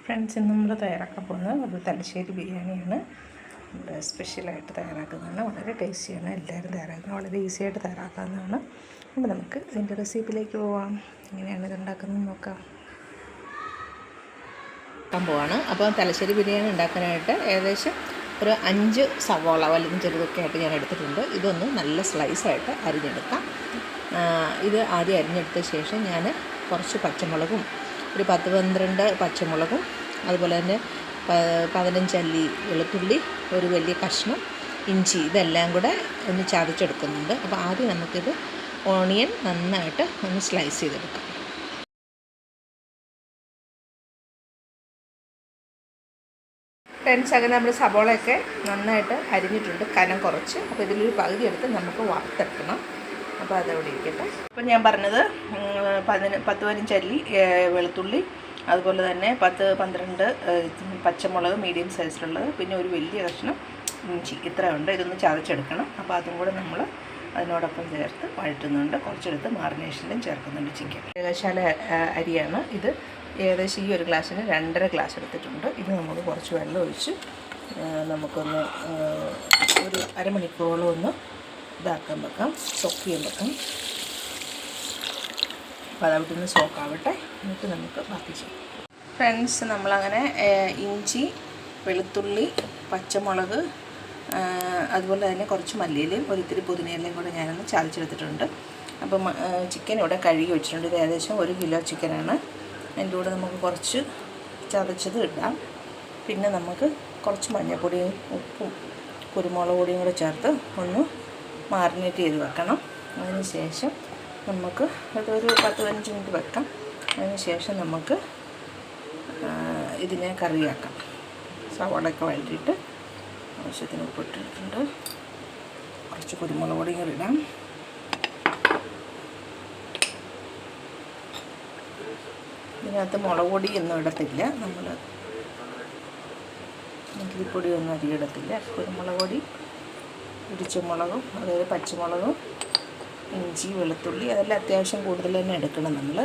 Friends, ഇന്ന് നമ്മൾ തയ്യാറാക്കാൻ പോകുന്നത് ഒരു തലശ്ശേരി ബിരിയാണിയാണ്. നമ്മുടെ സ്പെഷ്യലായിട്ട് തയ്യാറാക്കുന്നതാണ്. വളരെ ടേസ്റ്റിയാണ്. എല്ലാവരും തയ്യാറാക്കുന്നത് വളരെ ഈസി ആയിട്ട് തയ്യാറാക്കാവുന്നതാണ്. അപ്പോൾ നമുക്ക് ഇതിൻ്റെ റെസിപ്പിയിലേക്ക് പോവാം. എങ്ങനെയാണ് ഇത് ഉണ്ടാക്കുന്നത് നോക്കാം. പോവാണ്. അപ്പോൾ തലശ്ശേരി ബിരിയാണി ഉണ്ടാക്കാനായിട്ട് ഏകദേശം ഒരു 5 സവോള വലുതും ചെറുതൊക്കെ ആയിട്ട് ഞാൻ എടുത്തിട്ടുണ്ട്. ഇതൊന്ന് നല്ല സ്ലൈസായിട്ട് അരിഞ്ഞെടുക്കാം. ഇത് ആദ്യം അരിഞ്ഞെടുത്ത ശേഷം ഞാൻ കുറച്ച് പച്ചമുളകും ഒരു 10-12 പച്ചമുളകും അതുപോലെ തന്നെ 15 അല്ലി വെളുത്തുള്ളി, ഒരു വലിയ കഷ്ണം ഇഞ്ചി, ഇതെല്ലാം കൂടെ ഒന്ന് ചതച്ചെടുക്കുന്നുണ്ട്. അപ്പോൾ ആദ്യം നമുക്കിത് ഓണിയൻ നന്നായിട്ട് ഒന്ന് സ്ലൈസ് ചെയ്തെടുക്കാം. ഫ്രണ്ട്സ്, അങ്ങനെ നമ്മൾ സവോളയൊക്കെ നന്നായിട്ട് അരിഞ്ഞിട്ടുണ്ട്, കനം കുറച്ച്. അപ്പോൾ ഇതിലൊരു പകുതി എടുത്ത് നമുക്ക് വറുത്തെടുക്കണം. അപ്പോൾ അതവിടെ ഇരിക്കട്ടെ. അപ്പം ഞാൻ പറഞ്ഞത് 10-15 അല്ലി വെളുത്തുള്ളി, അതുപോലെ തന്നെ 10-12 പച്ചമുളക് മീഡിയം സൈസിലുള്ളത്, പിന്നെ ഒരു വലിയ കഷ്ണം ഇഞ്ചി, ഇത്രയുണ്ട്. ഇതൊന്ന് ചതച്ചെടുക്കണം. അപ്പോൾ അതും കൂടെ നമ്മൾ അതിനോടൊപ്പം ചേർത്ത് വഴറ്റുന്നുണ്ട്. കുറച്ചെടുത്ത് മാറിനേഷനിലും ചേർക്കുന്നുണ്ട്. ചിക്കൻ ഏകശാല അരിയാണ് ഇത്. ഏകദേശം ഈ ഒരു ഗ്ലാസ്സിന് 2.5 ഗ്ലാസ് എടുത്തിട്ടുണ്ട്. ഇത് നമുക്ക് കുറച്ച് വെള്ളം ഒഴിച്ച് നമുക്കൊന്ന് ഒരു അരമണിക്കൂറോളം ഒന്ന് ഇതാക്കാൻ വെക്കാം, സോക്ക് ചെയ്യാൻ വെക്കാം. അപ്പോൾ അതവിടെ നിന്ന് സോക്കാവട്ടെ. എന്നിട്ട് നമുക്ക് ബാക്കി ചെയ്യാം. ഫ്രണ്ട്സ്, നമ്മളങ്ങനെ ഇഞ്ചി, വെളുത്തുള്ളി, പച്ചമുളക്, അതുപോലെ തന്നെ കുറച്ച് മല്ലിയിലയും ഒരിത്തിരി പുതിനയിലയും കൂടെ ഞാനൊന്ന് ചതച്ചെടുത്തിട്ടുണ്ട്. അപ്പം ചിക്കൻ ഇവിടെ കഴുകി വെച്ചിട്ടുണ്ട്. ഇത് ഏകദേശം 1 കിലോ ചിക്കനാണ്. അതിൻ്റെ കൂടെ നമുക്ക് കുറച്ച് ചതച്ചത് ഇടാം. പിന്നെ നമുക്ക് കുറച്ച് മഞ്ഞൾപ്പൊടിയും ഉപ്പും കുരുമുളക് പൊടിയും കൂടെ ചേർത്ത് ഒന്ന് മാറിനേറ്റ് ചെയ്ത് വെക്കണം. അതിന് ശേഷം നമുക്ക് അതൊരു 10-15 മിനിറ്റ് വെക്കാം. അതിന് ശേഷം നമുക്ക് ഇതിനെ കറിയാക്കാം. സവാളയൊക്കെ വഴറ്റിയിട്ട് ആവശ്യത്തിന് ഉപ്പിട്ടിട്ടുണ്ട്. കുറച്ച് കുരുമുളക് പൊടിയും കൂടി ഇടാം. ഇതിനകത്ത് മുളക് പൊടിയൊന്നും ഇടത്തില്ല. നമ്മൾ മല്ലിപ്പൊടിയൊന്നും അധികം ഇടത്തില്ല. കുരുമുളക് പൊടി, ഇടിച്ചമുളകും അതായത് പച്ചമുളകും ഇഞ്ചി വെളുത്തുള്ളി അതെല്ലാം അത്യാവശ്യം കൂടുതൽ തന്നെ എടുക്കണം. നമ്മൾ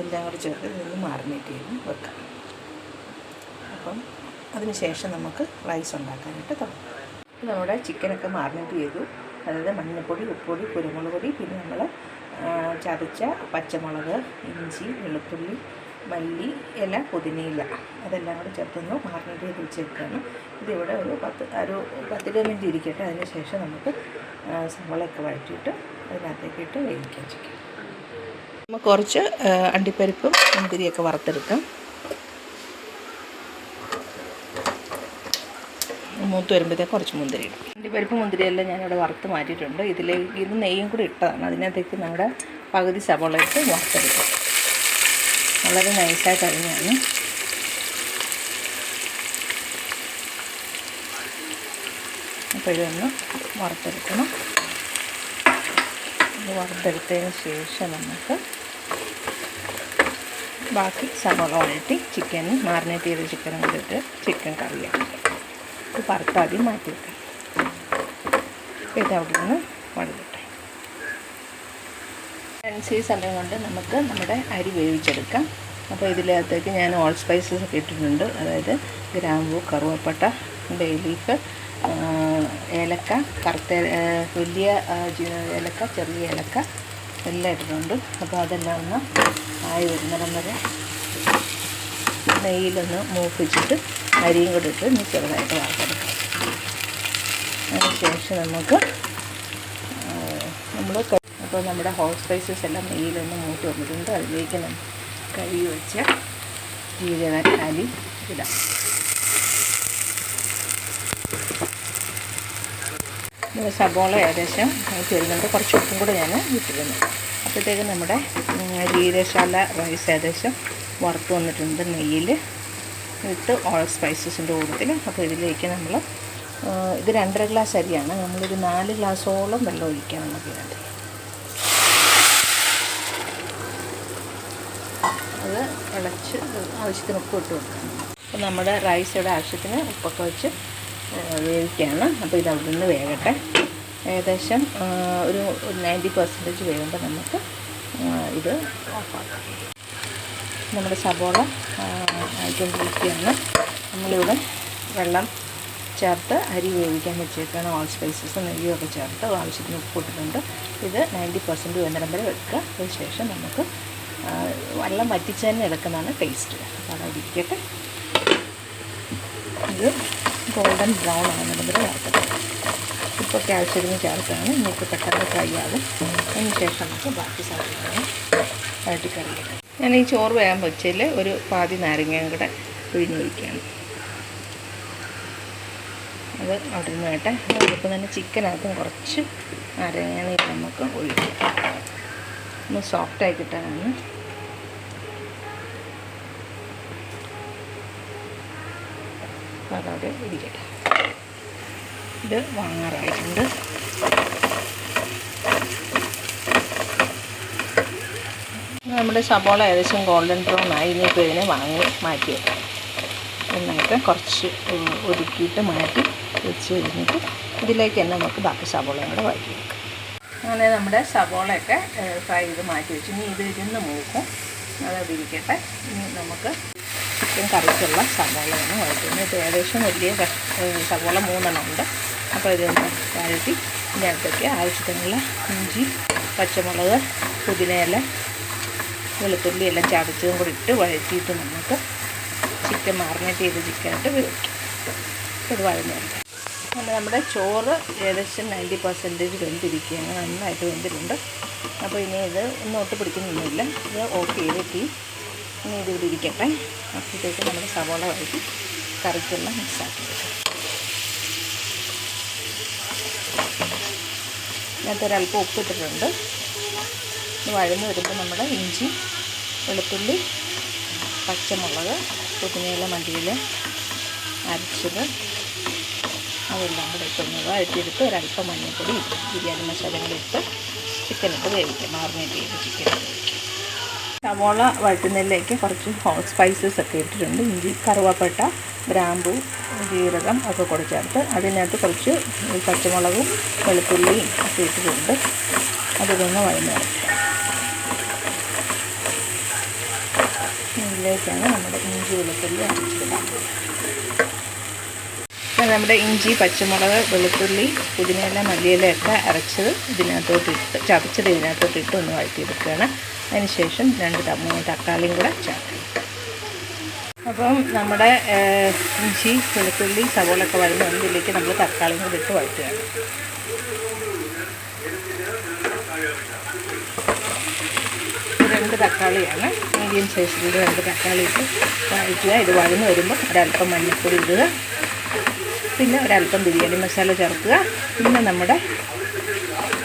എല്ലാം കൂടി ചേർത്ത് ഇതൊന്ന് മാറിനേറ്റ് ചെയ്ത് വെക്കാം. അപ്പം അതിന് ശേഷം നമുക്ക് റൈസ് ഉണ്ടാക്കാനായിട്ട് തുടങ്ങാം. നമ്മുടെ ചിക്കനൊക്കെ മാറിനേറ്റ് ചെയ്തു. അതായത് മഞ്ഞൾപ്പൊടി, ഉപ്പൊടി, കുരുമുളക് പൊടി, പിന്നെ നമ്മൾ ചതച്ച പച്ചമുളക്, ഇഞ്ചി, വെളുത്തുള്ളി, മല്ലി ഇല, പുതിനയില, അതെല്ലാം കൂടി ചേർത്തൊന്ന് മാറിനേറ്റ് ചെയ്ത് വെച്ചേക്കാണ്. ഇതിവിടെ ഒരു 10 മിനിറ്റ് ഇരിക്കട്ടെ. അതിന് ശേഷം നമുക്ക് സവോളയൊക്കെ വഴറ്റിയിട്ട് അതിനകത്തേക്ക് ഇട്ട് വേവിക്കാൻ ചിക്കൻ. നമുക്ക് കുറച്ച് അണ്ടിപ്പരിപ്പും മുന്തിരിയൊക്കെ വറുത്തെടുക്കാം. മൂത്ത് വരുമ്പോഴത്തേക്ക് കുറച്ച് മുന്തിരി ഇടും. അണ്ടിപ്പരിപ്പ് മുന്തിരിയെല്ലാം ഞാനിവിടെ വറുത്ത് മാറ്റിയിട്ടുണ്ട്. ഇത് നെയ്യും കൂടി ഇട്ടതാണ്. അതിനകത്തേക്ക് നമ്മുടെ പകുതി സവോള ഇട്ട് വറുത്തെടുക്കും. വളരെ നൈസായിട്ട് അരിഞ്ഞാണ്. അപ്പോൾ ഇതൊന്ന് വറുത്തെടുക്കണം. ഇത് വറുത്തെടുത്തതിന് ശേഷം നമുക്ക് ബാക്കി സവോള വഴറ്റി ചിക്കനും മാറിനേറ്റ് ചെയ്ത ചിക്കനും കൂടി ഇട്ട് ചിക്കൻ കറിയാണ്. ഇത് വറുത്താദ്യം മാറ്റി വെക്കാം. ഇത് അവിടെ നിന്ന് വഴറ്റട്ടെ. ഈ സമയം കൊണ്ട് നമുക്ക് നമ്മുടെ അരി വേവിച്ചെടുക്കാം. അപ്പോൾ ഇതിനകത്തേക്ക് ഞാൻ ഓൾ സ്പൈസസ് ഒക്കെ ഇട്ടിട്ടുണ്ട്. അതായത് ഗ്രാമ്പൂ, കറുവപ്പട്ട, ബേ ലീഫ്, ഏലക്ക, കറുത്ത വലിയ ഏലക്ക, ചെറിയ ഏലക്ക എല്ലാം ഇട്ടിട്ടുണ്ട്. അപ്പോൾ അതെല്ലാം ഒന്ന് ആയി വരുന്നിടം വരെ നെയ്യിലൊന്ന് മൂപ്പിച്ചിട്ട് അരിയും കൂടി ഇട്ട് ഒന്ന് ചെറുതായിട്ട് വറുത്തെടുക്കാം. അതിന് ശേഷം നമുക്ക് അപ്പോൾ നമ്മുടെ ഹോൾ സ്പൈസസ് എല്ലാം നെയ്യിലൊന്ന് മൂട്ടി വന്നിട്ടുണ്ട്. അതിലേക്ക് കഴുകി വെച്ച ജീരകത്താലി ഇടാം. സബോള ഏകദേശം വരുന്നുണ്ട്. കുറച്ച് ഉപ്പും കൂടെ ഞാൻ ഇട്ടിരുന്നു. അപ്പോഴത്തേക്കും നമ്മുടെ ജീരകശാല റൈസ് ഏകദേശം വറുത്ത് വന്നിട്ടുണ്ട് നെയ്യിൽ ഇട്ട് ഓൾ സ്പൈസസിൻ്റെ കൂട്ടത്തിൽ. അപ്പോൾ ഇതിലേക്ക് നമ്മൾ ഇത് 2.5 ഗ്ലാസ് അരിയാണ്. നമ്മളൊരു 4 ഗ്ലാസോളം വെള്ളം ഒഴിക്കാൻ നമുക്ക് വേണ്ടി. അത് ഇളച്ച് ആവശ്യത്തിന് ഉപ്പ് ഇട്ട് കൊടുക്കണം. അപ്പോൾ നമ്മുടെ റൈസ് ഇവിടെ ആവശ്യത്തിന് ഉപ്പൊക്കെ വെച്ച് വേവിക്കുകയാണ്. അപ്പോൾ ഇത് അവിടെ നിന്ന് വേകട്ടെ. ഏകദേശം ഒരു 90% വേകുമ്പോൾ നമുക്ക് ഇത് ഓഫാക്കാം. നമ്മുടെ സബോള ആയിക്കൊണ്ടിരിക്കുകയാണ്. നമ്മളിവിടെ വെള്ളം ചേർത്ത് അരി വേവിക്കാൻ വെച്ചേക്കാണ്. ഓൾ സ്പൈസസും നെയ്യൊക്കെ ചേർത്ത് ആവശ്യത്തിന് ഉപ്പിട്ടിട്ടുണ്ട്. ഇത് 90% വെന്തരം വരെ വെക്കുക. അതിനുശേഷം നമുക്ക് വെള്ളം വറ്റിച്ച് തന്നെ എടുക്കുന്നതാണ് ടേസ്റ്റ്. അപ്പോൾ അതടിക്കട്ടെ. ഇത് ഗോൾഡൻ ബ്രൗൺ ആകുന്നത് വരെ വറുക്കട്ടെ. ഇപ്പോൾ ആവശ്യത്തിന് ചേർത്താണ്. ഇനിയിപ്പോൾ പെട്ടെന്ന് ഫ്രൈ ആകും. അതിന് ശേഷം നമുക്ക് ബാക്കി സാധനങ്ങൾ വഴറ്റിക്കറിയില്ല. ഞാൻ ഈ ചോറ് വേകാൻ വെച്ചതിൽ ഒരു പാതി നാരങ്ങയും കൂടെ പിഴിഞ്ഞൊഴിക്കുകയാണ്. അത് അവിടെ നിന്ന് വേട്ടെ. അതിപ്പോൾ തന്നെ ചിക്കനകത്തും കുറച്ച് നാരങ്ങയാണ് നമുക്ക് ഒഴിക്കുക. ഒന്ന് സോഫ്റ്റായി കിട്ടാനാണ്. അതവിടെ ഇരിക്കട്ടെ. ഇത് വാങ്ങാറായിട്ടുണ്ട്. നമ്മുടെ സബോള ഏകദേശം ഗോൾഡൻ ബ്രൗൺ ആയി. ഇനിയിപ്പോൾ ഇതിനെ മാറ്റി വെക്കാം. എന്നിട്ട് കുറച്ച് ഒരുക്കിയിട്ട് മാറ്റി വെച്ച് കഴിഞ്ഞിട്ട് ഇതിലേക്ക് തന്നെ നമുക്ക് ബാക്കി സബോളയും കൂടെ വഴറ്റി വെക്കാം. അങ്ങനെ നമ്മുടെ സബോളയൊക്കെ ഫ്രൈ ചെയ്ത് മാറ്റി വെച്ചു. ഇനി ഇത് ഇരുന്ന് മൂക്കും. അതവിടെ ഇരിക്കട്ടെ. ഇനി നമുക്ക് ചിക്കൻ കറിക്കുള്ള സബോളയാണ് വഴറ്റുന്നത്. ഇത് ഏകദേശം വലിയ സബോള 3 ഉണ്ട്. അപ്പോൾ ഇതൊന്ന് വഴറ്റി ഇതിനകത്തേക്ക് ആവശ്യത്തിനുള്ള ഇഞ്ചി, പച്ചമുളക്, പുതിനയില, വെളുത്തുള്ളി എല്ലാം ചതച്ചതും കൂടി ഇട്ട് വഴറ്റിയിട്ട് നമുക്ക് ചിക്കൻ മാറിനേറ്റ് ചെയ്ത് ചിക്കനായിട്ട് വേവിക്കാം. ഇത് വഴഞ്ഞെടുക്കാം. അങ്ങനെ നമ്മുടെ ചോറ് ഏകദേശം 90% വെന്തിരിക്കുകയാണ്. നന്നായിട്ട് വെന്തിട്ടുണ്ട്. അപ്പോൾ ഇനി ഇത് ഒന്നും ഒട്ട് പിടിക്കുന്നൊന്നുമില്ല. ഇത് ഓഫ് ചെയ്തിട്ട് ഇനി ഇതിവിടെ ഇരിക്കട്ടെ. അപ്പോഴത്തേക്ക് നമ്മുടെ സവോള വഴറ്റി കറിക്കുള്ള മിക്സാക്കി വെക്കാം. ഇതിനകത്ത് ഒരല്പം ഉപ്പിട്ടിട്ടുണ്ട്. ഇത് വഴന്ന് വരുമ്പോൾ നമ്മുടെ ഇഞ്ചി, വെളുത്തുള്ളി, പച്ചമുളക്, പുതിനയില, മല്ലിയില അരച്ചത് അതെല്ലാം കൂടെ ഇട്ടുന്നത് വഴറ്റിയെടുത്ത് ഒരല്പം മഞ്ഞൾപ്പൊടി, ബിരിയാണി മസാലകളിട്ട് ചിക്കനിട്ട് വേവിക്കാം. മാറിനേറ്റ് ചെയ്ത് ചിക്കൻ സവോള വഴറ്റുന്നതിലേക്ക് കുറച്ച് ഹോട്ട് സ്പൈസസ് ഒക്കെ ഇട്ടിട്ടുണ്ട്. ഇഞ്ചി, കറുവപ്പട്ട, ഗ്രാമ്പൂ, ജീരകം ഒക്കെ കൂടെ ചേർത്ത് അതിനകത്ത് കുറച്ച് പച്ചമുളകും വെളുത്തുള്ളിയും ഒക്കെ ഇട്ടിട്ടുണ്ട്. അതിലൊന്ന് വഴന്ന് വരട്ടെ. ഇതിലേക്കാണ് നമ്മുടെ ഇഞ്ചി, വെളുത്തുള്ളി അരച്ചിടുന്നത്. നമ്മുടെ ഇഞ്ചി, പച്ചമുളക്, വെളുത്തുള്ളി, പുതിനയില, മല്ലിയിലയൊക്കെ അരച്ചത് ഇതിനകത്തോട്ടിട്ട് ചതച്ചത് ഇതിനകത്തോട്ടിട്ട് ഒന്ന് വഴറ്റിയെടുക്കുകയാണ്. അതിനുശേഷം 2-3 തക്കാളിയും കൂടെ ചേർക്കും. അപ്പം നമ്മുടെ ഇഞ്ചി, വെളുത്തുള്ളി, സവോളൊക്കെ വഴന്ന് ഇതിലേക്ക് നമ്മൾ തക്കാളിയും കൂടി ഇട്ട് വഴറ്റുകയാണ്. രണ്ട് തക്കാളിയാണ്, മീഡിയം സൈസിൽ 2 തക്കാളി ഇട്ട് വഴറ്റുക. ഇത് വഴന്ന് വരുമ്പോൾ ഒരല്പം മഞ്ഞൾപ്പൊടി ഇടുക. പിന്നെ ഒരല്പം ബിരിയാണി മസാല ചേർക്കുക. പിന്നെ നമ്മുടെ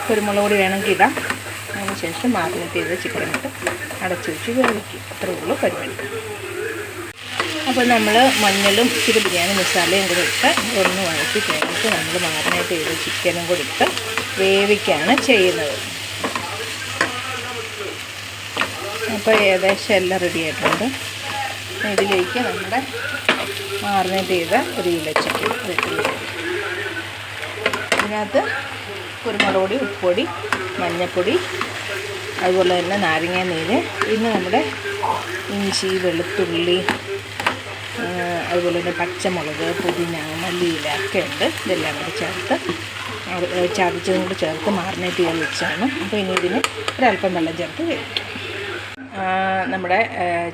കുരുമുളക് പൊടി വേണമെങ്കിൽ ഇടാം. അതിനുശേഷം മാറിനേറ്റ് ചെയ്ത് ചിക്കനിട്ട് അടച്ചു വെച്ച് വേവിക്കുക. അത്രേ ഉള്ളൂ പരിപാടി. അപ്പോൾ നമ്മൾ മഞ്ഞളും ഇച്ചിരി ബിരിയാണി മസാലയും കൂടി ഇട്ട് ഒന്ന് വഴറ്റി കഴിഞ്ഞിട്ട് നമ്മൾ മാറിനേറ്റ് ചെയ്ത് ചിക്കനും കൂടി ഇട്ട് വേവിക്കുകയാണ് ചെയ്യുന്നത്. അപ്പോൾ ഏകദേശം എല്ലാം റെഡി ആയിട്ടുണ്ട്. ഇതിലേക്ക് നമ്മുടെ മാറിനേറ്റ് ചെയ്ത 1 കിലോ ചിക്കൻ ഇട്ടിട്ടുണ്ട്. ഇതിനകത്ത് കുരുമുളക് പൊടി, ഉപ്പുപൊടി, മഞ്ഞൾപ്പൊടി, അതുപോലെ തന്നെ നാരങ്ങ നീര്, പിന്നെ നമ്മുടെ ഇഞ്ചി, വെളുത്തുള്ളി, അതുപോലെ തന്നെ പച്ചമുളക്, പുതിന, മല്ലിയില ഒക്കെ ഉണ്ട്. ഇതെല്ലാം കൂടി ചേർത്ത് ചതച്ചതും കൂടി ചേർത്ത് മാറിനേറ്റ് ചെയ്യാൻ വെച്ചാണ്. അപ്പോൾ ഇനി ഇതിന് ഒരല്പം വെള്ളം ചേർത്ത് വേവിക്കാം. നമ്മുടെ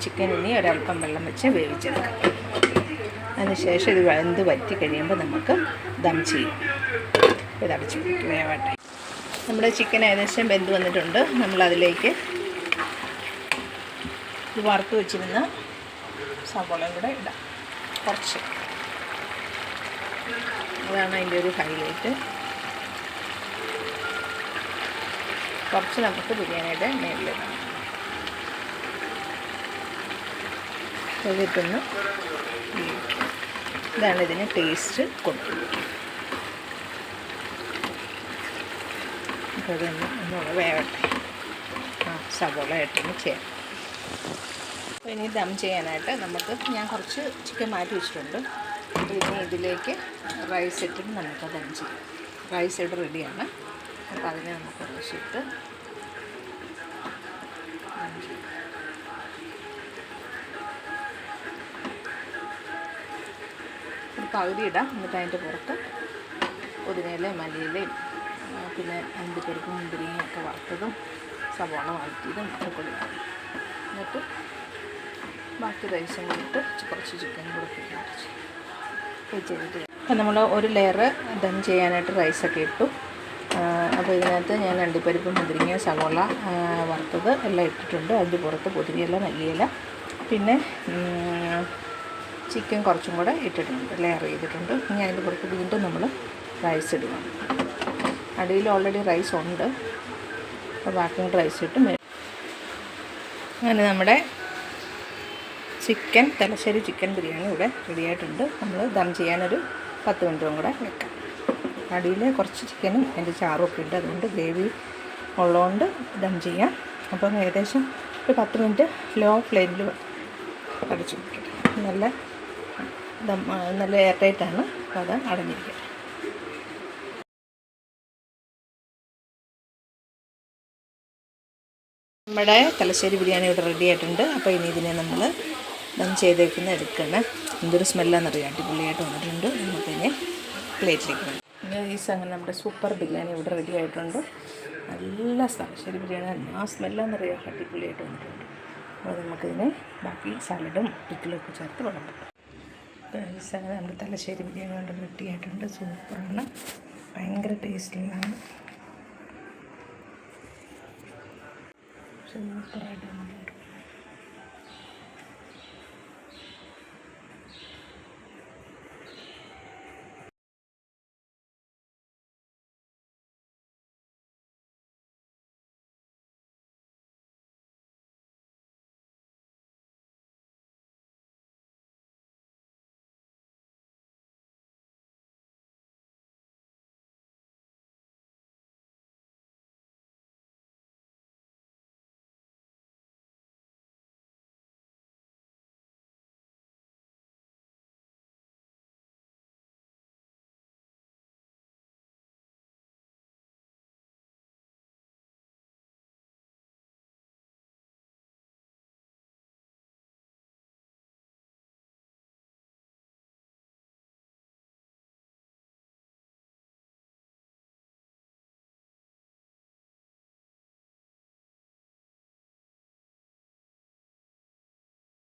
ചിക്കൻ ഇനി ഒരല്പം വെള്ളം വെച്ച് വേവിച്ചെടുക്കാം. അതിനുശേഷം ഇത് വെന്ത് വറ്റി കഴിയുമ്പോൾ നമുക്ക് ദം ചെയ്യും. ഇതടച്ച് വേവട്ടെ. നമ്മുടെ ചിക്കൻ ഏകദേശം വെന്ത് വന്നിട്ടുണ്ട്. നമ്മളതിലേക്ക് ഇത് വറുത്ത് വെച്ചിരുന്ന സവോളയും കൂടെ ഇടാം. കുറച്ച്, അതാണ് അതിൻ്റെ ഒരു ഹൈലൈറ്റ്. കുറച്ച് നമുക്ക് ബിരിയാണിയുടെ മേലിലിടാം. ഇതിട്ടൊന്ന് ഇതാണ് ഇതിന് ടേസ്റ്റ് കൊടുക്കുന്നത്. അപ്പോൾ ഇതൊന്ന് ഒന്നുകൂടെ വേവട്ടെ. സവോള ഇട്ടൊന്ന് ചേർക്കാം. അപ്പോൾ ഇനി ദം ചെയ്യാനായിട്ട് ഞാൻ കുറച്ച് ചിക്കൻ മാറ്റി വെച്ചിട്ടുണ്ട്. അപ്പോൾ ഇനി ഇതിലേക്ക് റൈസ് ഇട്ടിട്ട് നമുക്ക് ദം ചെയ്യാം. റൈസ് ഇവിടെ റെഡിയാണ്. അപ്പോൾ അതിനെ നമുക്ക് കുറച്ചിട്ട് പകുതി ഇടാം. എന്നിട്ട് അതിൻ്റെ പുറത്ത് പുതിനയിലയും മല്ലിയിലയും പിന്നെ അണ്ടിപ്പരിപ്പും മുന്തിരിങ്ങയും ഒക്കെ വറുത്തതും സവാള വഴറ്റിയതും ഒക്കെ ഇടാം. എന്നിട്ട് ബാക്കി റൈസും കൂടിയിട്ട് കുറച്ച് ചിക്കൻ കൂടെ ചെയ്തിട്ട് അപ്പം നമ്മൾ ഒരു ലെയർ ദം ചെയ്യാനായിട്ട് റൈസൊക്കെ ഇട്ടു. അപ്പോൾ ഇതിനകത്ത് ഞാൻ അണ്ടിപ്പരിപ്പ് മുന്തിരിങ്ങ സവോള വറുത്തത് എല്ലാം ഇട്ടിട്ടുണ്ട്. അതിൻ്റെ പുറത്ത് പുതിനയില മല്ലിയില പിന്നെ ചിക്കൻ കുറച്ചും കൂടെ ഇട്ടിട്ടുണ്ട്, ലെയർ ചെയ്തിട്ടുണ്ട്. ഇനി അതിൻ്റെ പുറത്ത് വീണ്ടും നമ്മൾ റൈസ് ഇടുക. അടിയിൽ ഓൾറെഡി റൈസ് ഉണ്ട്, അപ്പോൾ ബാക്കി റൈസ് ഇട്ട് അങ്ങനെ നമ്മുടെ തലശ്ശേരി ചിക്കൻ ബിരിയാണി ഇവിടെ റെഡിയായിട്ടുണ്ട്. നമ്മൾ ദം ചെയ്യാനൊരു 10 മിനിറ്റും കൂടെ വെക്കാം. അടിയിൽ കുറച്ച് ചിക്കനും അതിൻ്റെ ചാറും ഒക്കെ ഉണ്ട്, അതുകൊണ്ട് ഗ്രേവി ഉള്ളതുകൊണ്ട് ദം ചെയ്യാം. അപ്പം ഏകദേശം ഒരു 10 മിനിറ്റ് ലോ ഫ്ലെയിമിൽ അടച്ചു വയ്ക്കട്ടെ. നല്ല എയർ ടൈറ്റാണ്, അപ്പോൾ അത് അടഞ്ഞിരിക്കും. നമ്മുടെ തലശ്ശേരി ബിരിയാണി ഇവിടെ റെഡി ആയിട്ടുണ്ട്. അപ്പോൾ ഇനി ഇതിനെ നമ്മൾ ദം ചെയ്തേക്കുന്ന എടുക്കണം. എന്തൊരു സ്മെല്ലാണെന്നറിയാം, അടിപൊളിയായിട്ട് വന്നിട്ടുണ്ട്. നമുക്കിതിനെ പ്ലേറ്റിലേക്ക് വേണം. അങ്ങനെ നമ്മുടെ സൂപ്പർ ബിരിയാണി ഇവിടെ റെഡി ആയിട്ടുണ്ട്. നല്ല തലശ്ശേരി ബിരിയാണി ആ സ്മെല്ലാണെന്നറിയാം, അടിപൊളിയായിട്ട് വന്നിട്ടുണ്ട്. അപ്പോൾ നമുക്കിതിനെ ബാക്കി സാലഡും പിക്കിളൊക്കെ ചേർത്ത് വിളമ്പാം. അങ്ങനെ നമ്മുടെ തലശ്ശേരി ബിരിയാണി കൊണ്ട് റെഡി ആയിട്ടുണ്ട്. സൂപ്പറാണ്, ഭയങ്കര ടേസ്റ്റിലാണ്, സൂപ്പറായിട്ട് വന്നിട്ടുണ്ട്.